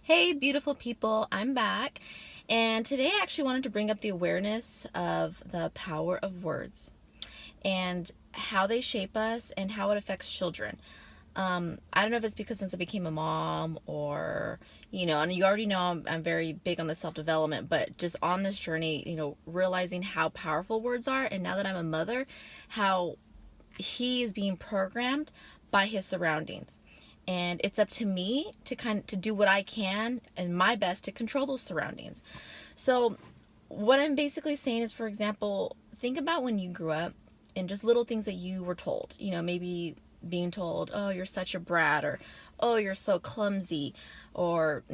Hey, beautiful people, I'm back. And today I actually wanted to bring up the awareness of the power of words and how they shape us and how it affects children. I don't know if it's because since I became a mom or, and you already know I'm very big on the self development, but just on this journey, realizing how powerful words are. And now that I'm a mother, how he is being programmed by his surroundings, and it's up to me to do what I can and my best to control those surroundings. So what I'm basically saying is, for example, think about when you grew up and just little things that you were told, maybe being told, oh, you're such a brat, or oh, you're so clumsy, or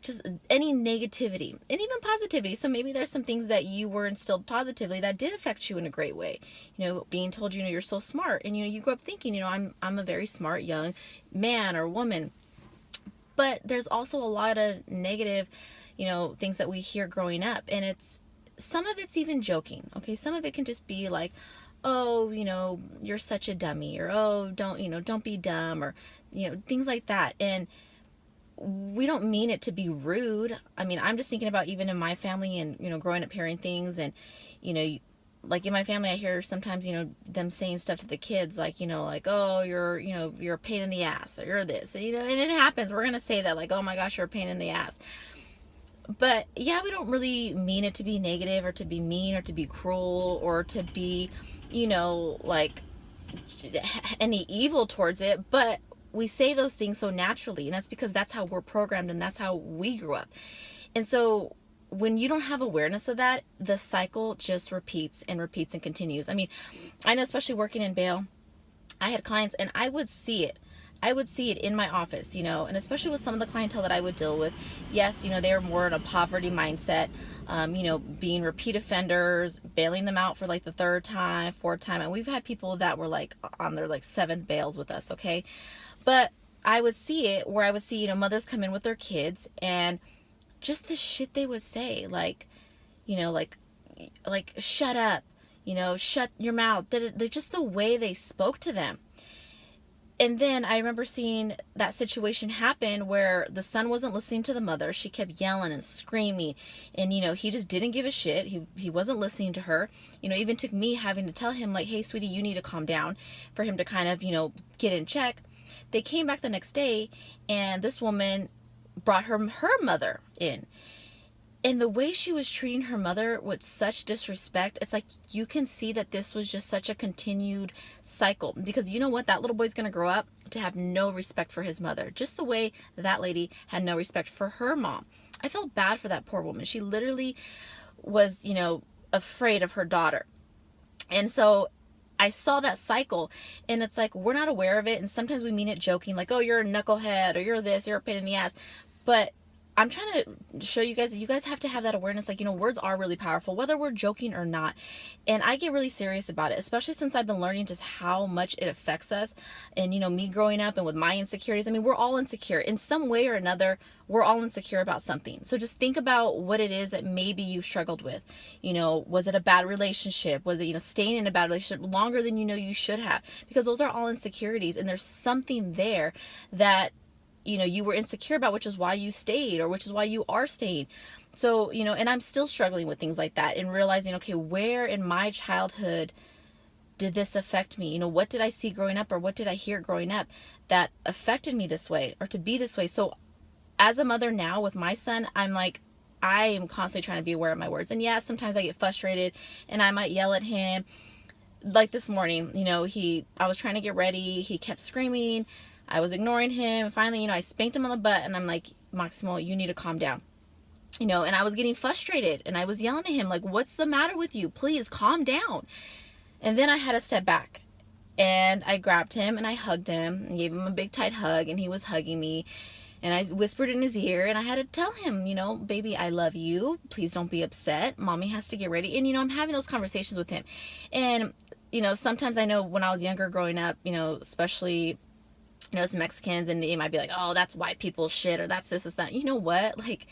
just any negativity and even positivity. So maybe there's some things that you were instilled positively that did affect you in a great way. Being told, you're so smart, and you grew up thinking, I'm a very smart young man or woman. But there's also a lot of negative, things that we hear growing up, and some of it's even joking. Okay, some of it can just be like, oh, you're such a dummy, or oh, don't be dumb, or things like that. And we don't mean it to be rude. I mean, I'm just thinking about even in my family and growing up hearing things, and you know like in my family I hear sometimes them saying stuff to the kids like like, oh, you're a pain in the ass, or you're this, and and it happens, we're gonna say that, like, oh my gosh, you're a pain in the ass. But yeah, we don't really mean it to be negative or to be mean or to be cruel or to be like any evil towards it, but we say those things so naturally, and that's because that's how we're programmed and that's how we grew up. And so when you don't have awareness of that, the cycle just repeats and repeats and continues. I mean, I know, especially working in bail, I had clients and I would see it. I would see it in my office, and especially with some of the clientele that I would deal with. Yes, they were more in a poverty mindset, being repeat offenders, bailing them out for like the third time, fourth time. And we've had people that were like on their like seventh bails with us, okay? But I would see it where I would see, mothers come in with their kids, and just the shit they would say, like, like shut up, shut your mouth. They're just the way they spoke to them. And then I remember seeing that situation happen where the son wasn't listening to the mother. She kept yelling and screaming, and he just didn't give a shit. He wasn't listening to her. Even took me having to tell him, like, hey sweetie, you need to calm down, for him to kind of get in check. They came back the next day, and this woman brought her mother in, and the way she was treating her mother with such disrespect, it's like you can see that this was just such a continued cycle. Because you know what? That little boy's going to grow up to have no respect for his mother, just the way that lady had no respect for her mom. I felt bad for that poor woman. She literally was, afraid of her daughter. And so I saw that cycle, and it's like we're not aware of it, and sometimes we mean it joking, like, oh, you're a knucklehead, or you're this, you're a pain in the ass. But I'm trying to show you guys that you guys have to have that awareness, like, words are really powerful, whether we're joking or not. And I get really serious about it, especially since I've been learning just how much it affects us. And, me growing up and with my insecurities, I mean, we're all insecure in some way or another. We're all insecure about something. So just think about what it is that maybe you struggled with. Was it a bad relationship? Was it, staying in a bad relationship longer than you should have? Because those are all insecurities, and there's something there that you were insecure about, which is why you stayed, or which is why you are staying. So, and I'm still struggling with things like that, and realizing, okay, where in my childhood did this affect me? What did I see growing up, or what did I hear growing up that affected me this way, or to be this way? So as a mother now with my son, I am constantly trying to be aware of my words. And yeah, sometimes I get frustrated and I might yell at him. Like this morning, I was trying to get ready. He kept screaming. I was ignoring him. Finally, I spanked him on the butt, and I'm like, Maximo, you need to calm down. And I was getting frustrated, and I was yelling at him, like, what's the matter with you? Please calm down. And then I had to step back, and I grabbed him and I hugged him and gave him a big tight hug, and he was hugging me. And I whispered in his ear, and I had to tell him, baby, I love you. Please don't be upset. Mommy has to get ready. And, I'm having those conversations with him. And, sometimes I know when I was younger growing up, especially as Mexicans, and they might be like, oh, that's white people shit, or that's this, is that. You know what? Like,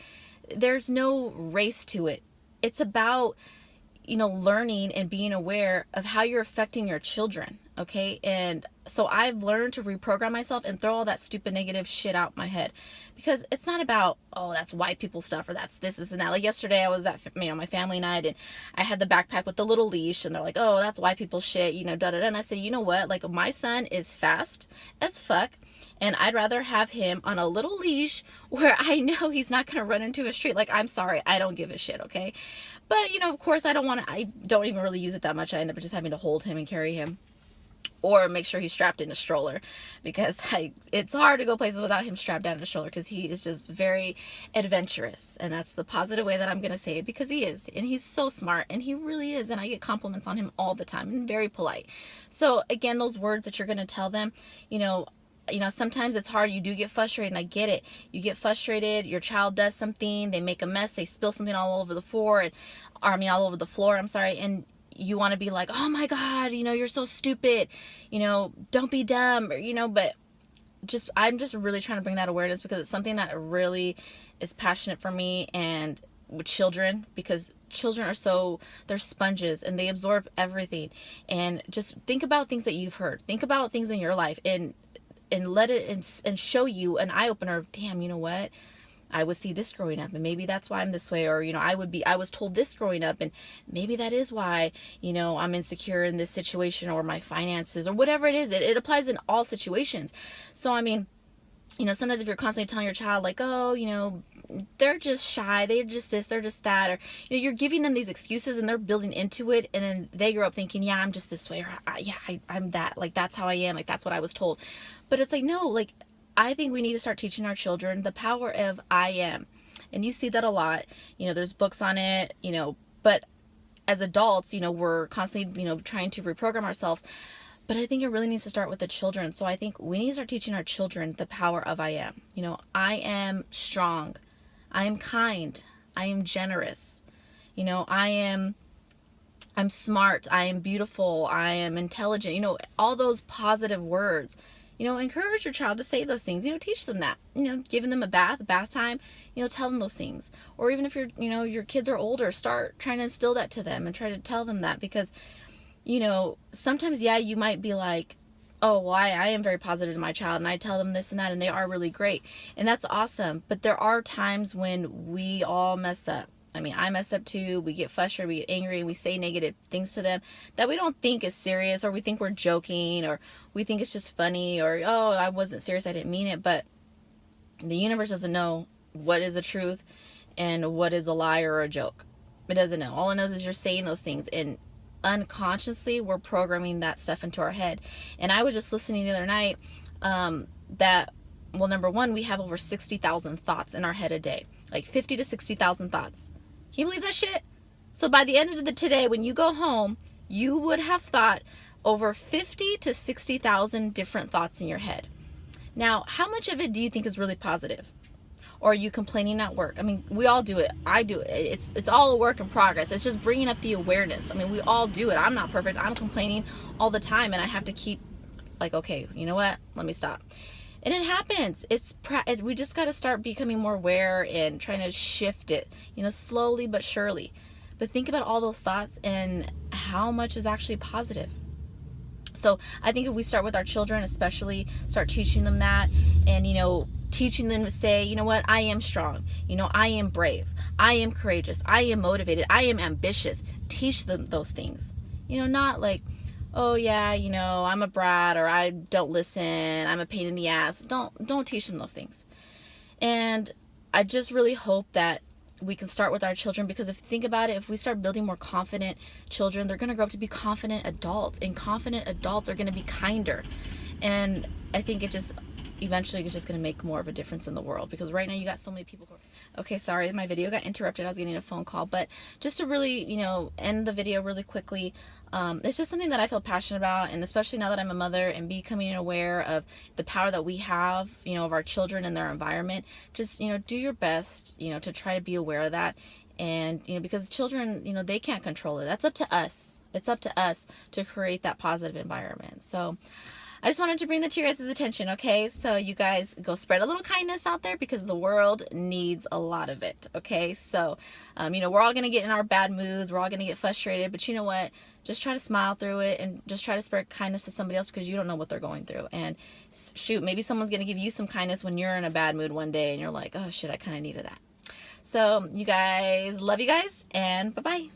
there's no race to it. It's about, learning and being aware of how you're affecting your children. Okay. And so I've learned to reprogram myself and throw all that stupid negative shit out my head, because it's not about, oh, that's white people stuff, or that's this and that. Like yesterday I was at, my family night, and I had the backpack with the little leash, and they're like, oh, that's white people shit, da da da. And I said, you know what? Like, my son is fast as fuck, and I'd rather have him on a little leash where I know he's not going to run into a street. Like, I'm sorry, I don't give a shit, okay? But, of course, I don't even really use it that much. I end up just having to hold him and carry him, or make sure he's strapped in a stroller, because it's hard to go places without him strapped down in a stroller, because he is just very adventurous. And that's the positive way that I'm going to say it, because he is. And he's so smart, and he really is. And I get compliments on him all the time, and very polite. So, again, those words that you're going to tell them, sometimes it's hard. You do get frustrated, and I get it. You get frustrated. Your child does something. They make a mess. They spill something all over the floor, all over the floor. I'm sorry. And you want to be like, oh my God, you're so stupid. Don't be dumb. But I'm just really trying to bring that awareness, because it's something that really is passionate for me, and with children, because children they're sponges, and they absorb everything. And just think about things that you've heard. Think about things in your life, and let it and show you an eye opener. Damn, you know what? I would see this growing up, and maybe that's why I'm this way. Or, I was told this growing up, and maybe that is why, I'm insecure in this situation, or my finances, or whatever it is. It applies in all situations. So, sometimes if you're constantly telling your child, like, oh, they're just shy, they're just this, they're just that, or, you're giving them these excuses, and they're building into it, and then they grow up thinking, yeah, I'm just this way, or I'm that, like, that's how I am, like, that's what I was told. But it's like, no, like, I think we need to start teaching our children the power of I am. And you see that a lot. There's books on it, but as adults, we're constantly, trying to reprogram ourselves. But I think it really needs to start with the children. So I think we need to start teaching our children the power of I am. I am strong. I am kind. I am generous. I'm smart. I am beautiful. I am intelligent. All those positive words. Encourage your child to say those things. Teach them that. Giving them a bath time, tell them those things. Or even if your kids are older, start trying to instill that to them and try to tell them that, because, sometimes, yeah, you might be like, oh, well, I am very positive to my child, and I tell them this and that, and they are really great. And that's awesome. But there are times when we all mess up. I mess up too. We get frustrated, we get angry, and we say negative things to them that we don't think is serious, or we think we're joking, or we think it's just funny, or, oh, I wasn't serious, I didn't mean it. But the universe doesn't know what is the truth and what is a lie or a joke. It doesn't know. All it knows is you're saying those things, and unconsciously we're programming that stuff into our head. And I was just listening the other night number one, we have over 60,000 thoughts in our head a day, like 50 to 60,000 thoughts. Can you believe that shit? So by the end of the today, when you go home, you would have thought over 50 to 60,000 different thoughts in your head. Now, how much of it do you think is really positive? Or are you complaining at work? We all do it. I do it. It's all a work in progress. It's just bringing up the awareness. We all do it. I'm not perfect. I'm complaining all the time, and I have to keep like, okay, you know what? Let me stop. And it happens. We just got to start becoming more aware and trying to shift it, slowly but surely. But think about all those thoughts and how much is actually positive. So I think if we start with our children, especially start teaching them that, and, teaching them to say, you know what, I am strong. I am brave. I am courageous. I am motivated. I am ambitious. Teach them those things. Not like, oh yeah, I'm a brat, or I don't listen, I'm a pain in the ass. Don't teach them those things. And I just really hope that we can start with our children, because if you think about it, if we start building more confident children, they're going to grow up to be confident adults, and confident adults are going to be kinder. And I think eventually it's just going to make more of a difference in the world, because right now you got so many people okay, sorry, my video got interrupted. I was getting a phone call. But just to really, end the video really quickly, it's just something that I feel passionate about, and especially now that I'm a mother and becoming aware of the power that we have, of our children and their environment. Just, do your best, to try to be aware of that. And, because children, they can't control it. That's up to us. It's up to us to create that positive environment. So I just wanted to bring that to your guys' attention, okay? So you guys go spread a little kindness out there because the world needs a lot of it, okay? So, we're all going to get in our bad moods. We're all going to get frustrated. But you know what? Just try to smile through it and just try to spread kindness to somebody else because you don't know what they're going through. And shoot, maybe someone's going to give you some kindness when you're in a bad mood one day and you're like, oh, shit, I kind of needed that. So you guys, love you guys, and bye-bye.